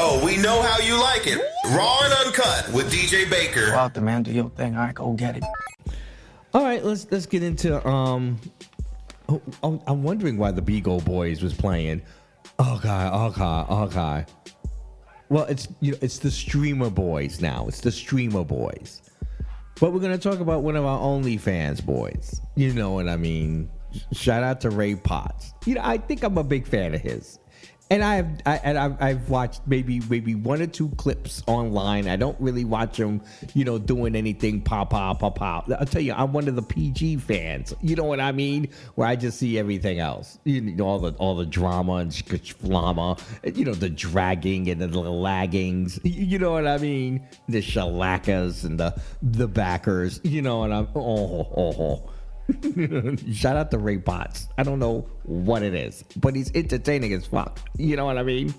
Oh, we know how you like it. Raw and uncut with DJ Baker. Go out there, man. Do your thing. All right, go get it. All right, let's get into I'm wondering why the Beagle Boys was playing. Okay. Well, it's the Streamer Boys now. It's the Streamer Boys. But we're gonna talk about one of our OnlyFans boys. You know what I mean? Shout out to Ray Potts. I think I'm a big fan of his. And I've watched maybe one or two clips online. I don't really watch him, doing anything pop. I'll tell you, I'm one of the PG fans. You know what I mean? Where I just see everything else. All the drama and flama, the dragging and the laggings. You know what I mean? The shalakas and the backers. And I'm shout out to Ray Potts. I don't know what it is, but he's entertaining as fuck. You know what I mean?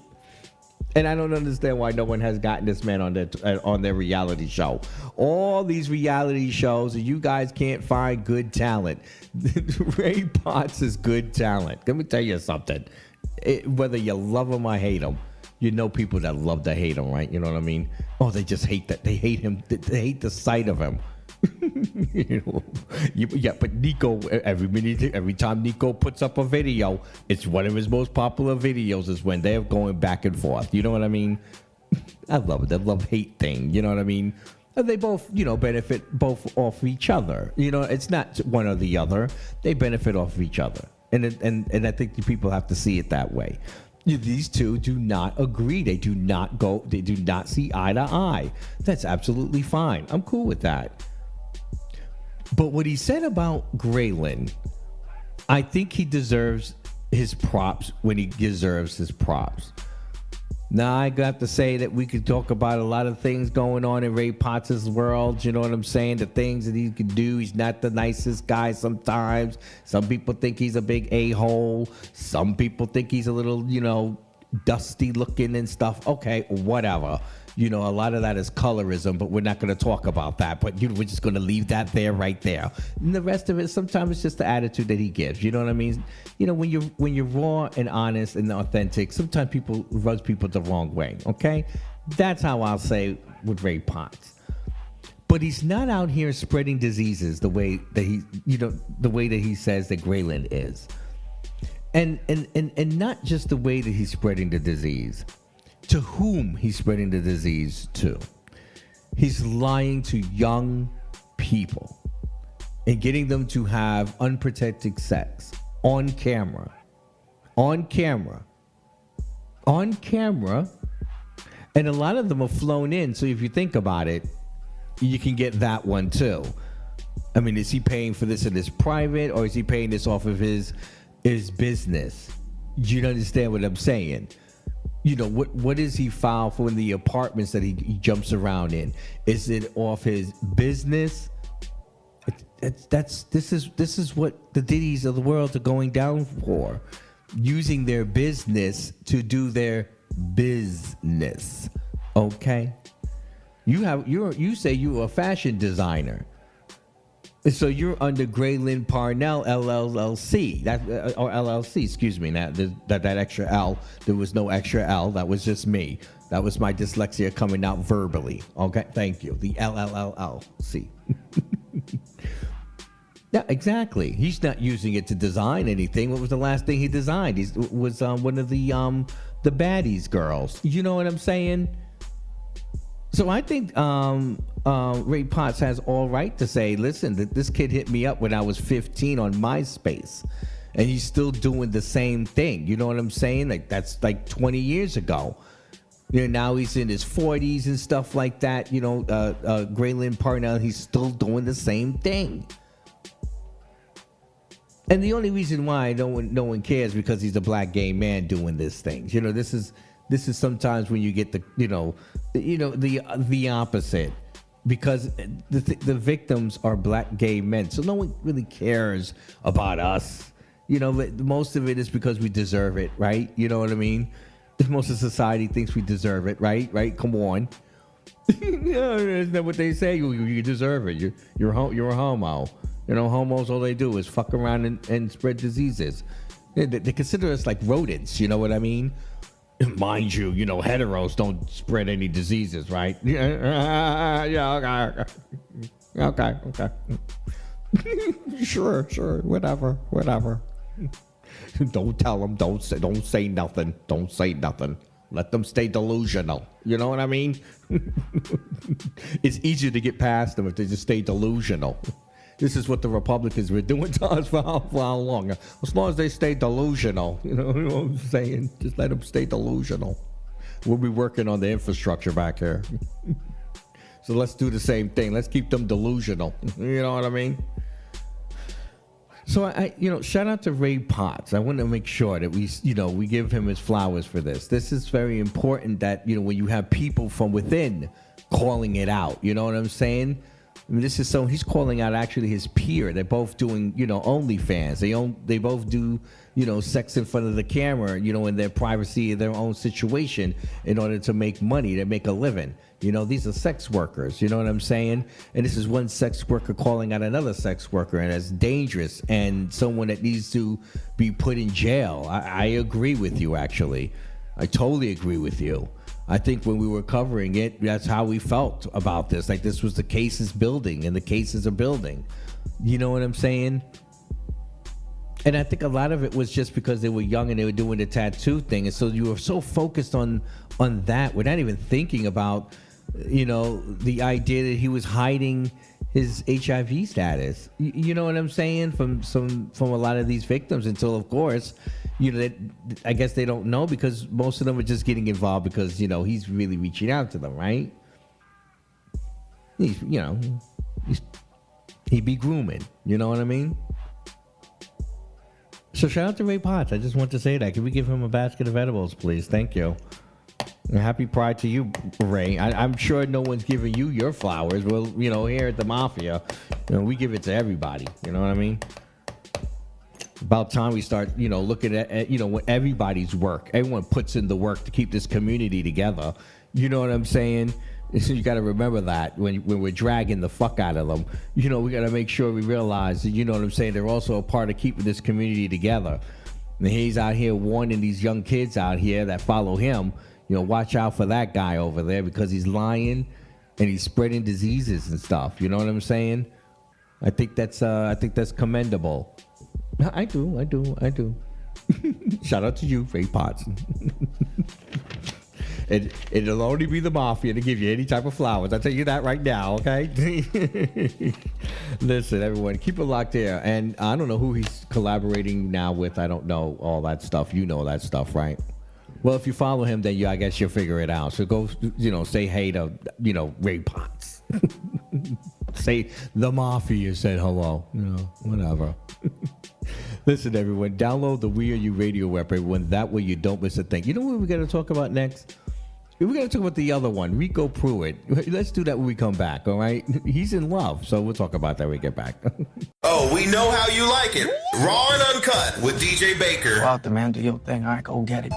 And I don't understand why no one has gotten this man on their reality show. All these reality shows, and you guys can't find good talent. Ray Potts is good talent. Let me tell you something. Whether you love him or hate him, you know people that love to hate him, right? You know what I mean? Oh, they just hate that. They hate him. They hate the sight of him. But Nico, every time Nico puts up a video, it's one of his most popular videos is when they're going back and forth. You know what I mean? I love it. The love-hate thing. You know what I mean? And they both, benefit both off each other. It's not one or the other. They benefit off of each other. And I think the people have to see it that way. These two do not agree. They do not see eye to eye. That's absolutely fine. I'm cool with that. But what he said about Grayling, I think he deserves his props when he deserves his props. Now, I got to say that we could talk about a lot of things going on in Ray Potts' world. You know what I'm saying? The things that he could do. He's not the nicest guy sometimes. Some people think he's a big a-hole. Some people think he's a little, dusty looking and stuff. Okay, whatever. A lot of that is colorism, but we're not going to talk about that. But we're just going to leave that right there. And the rest of it, sometimes it's just the attitude that he gives. You know what I mean? When you're raw and honest and authentic, sometimes people rubs people the wrong way. Okay, that's how I'll say with Ray Potts. But he's not out here spreading diseases the way that he says that Grayling is, and not just the way that he's spreading the disease. To whom he's spreading the disease to. He's lying to young people and getting them to have unprotected sex on camera. And a lot of them are flown in. So if you think about it, you can get that one too. I mean, is he paying for this in his private, or is he paying this off of his business? You understand what I'm saying? What is he file for in the apartments that he jumps around in? Is it off his business? This is what the Diddy's of the world are going down for, using their business to do their business. Okay, you say you're a fashion designer. So you're under Grayling Parnell LLC, or LLC, excuse me. That extra L, there was no extra L. That was just me. That was my dyslexia coming out verbally. Okay, thank you. The LLLC. Yeah, exactly. He's not using it to design anything. What was the last thing he designed? He was one of the baddies girls. You know what I'm saying? So I think Ray Potts has all right to say, listen, this kid hit me up when I was 15 on MySpace, and he's still doing the same thing. You know what I'm saying? Like, that's like 20 years ago. Now he's in his 40s and stuff like that. Grayling Parnell, he's still doing the same thing. And the only reason why no one cares because he's a black gay man doing these things. This is sometimes when you get the opposite, because the victims are black gay men, so no one really cares about us. Most of it is because we deserve it, right? You know what I mean? Most of society thinks we deserve it, right? Right? Come on. Isn't that what they say? You deserve it. You're a homo. Homos, all they do is fuck around and spread diseases. They consider us like rodents. You know what I mean? Mind you, heteros don't spread any diseases, right? Yeah, okay. Sure, whatever. Don't tell them. Don't say nothing. Don't say nothing. Let them stay delusional. You know what I mean? It's easier to get past them if they just stay delusional. This is what the Republicans were doing to us for how long? As long as they stay delusional. You know what I'm saying? Just let them stay delusional. We'll be working on the infrastructure back here. So let's do the same thing. Let's keep them delusional. You know what I mean? So I shout out to Ray Potts. I want to make sure that we give him his flowers for this. This is very important that, when you have people from within calling it out, you know what I'm saying? I mean, he's calling out actually his peer. They're both doing, OnlyFans. They both do, sex in front of the camera, in their privacy of their own situation in order to make money, to make a living. These are sex workers, you know what I'm saying? And this is one sex worker calling out another sex worker, and that's dangerous and someone that needs to be put in jail. I agree with you, actually. I totally agree with you. I think when we were covering it, that's how we felt about this. Like this was the cases building, and the cases are building. You know what I'm saying? And I think a lot of it was just because they were young and they were doing the tattoo thing. And so you were so focused on that, we're not even thinking about, the idea that he was hiding his HIV status. You know what I'm saying? From a lot of these victims, until, of course, I guess they don't know, because most of them are just getting involved because, he's really reaching out to them, right? He'd be grooming. You know what I mean? So shout out to Ray Potts. I just want to say that. Can we give him a basket of edibles, please? Thank you. And happy Pride to you, Ray. I'm sure no one's giving you your flowers. Well, here at the Mafia, we give it to everybody. You know what I mean? About time we start, looking at what everybody's work. Everyone puts in the work to keep this community together. You know what I'm saying? So you got to remember that when we're dragging the fuck out of them. We got to make sure we realize that, you know what I'm saying, they're also a part of keeping this community together. And he's out here warning these young kids out here that follow him, watch out for that guy over there, because he's lying and he's spreading diseases and stuff. You know what I'm saying? I think that's commendable. I do. Shout out to you, Ray Potts. It'll only be the Mafia to give you any type of flowers. I'll tell you that right now, okay? Listen, everyone, keep it locked there. And I don't know who he's collaborating now with. I don't know all that stuff. You know that stuff, right? Well, if you follow him, then I guess you'll figure it out. So go, say hey to, Ray Potts. Say the Mafia said hello. Whatever. Listen, everyone, download the We Are You radio app, everyone. That way you don't miss a thing. You know what we're going to talk about next? We're going to talk about the other one, Rico Pruitt. Let's do that when we come back, all right? He's in love, so we'll talk about that when we get back. Oh, we know how you like it. Raw and uncut with DJ Baker. Go out there, man. Do your thing. All right, go get it.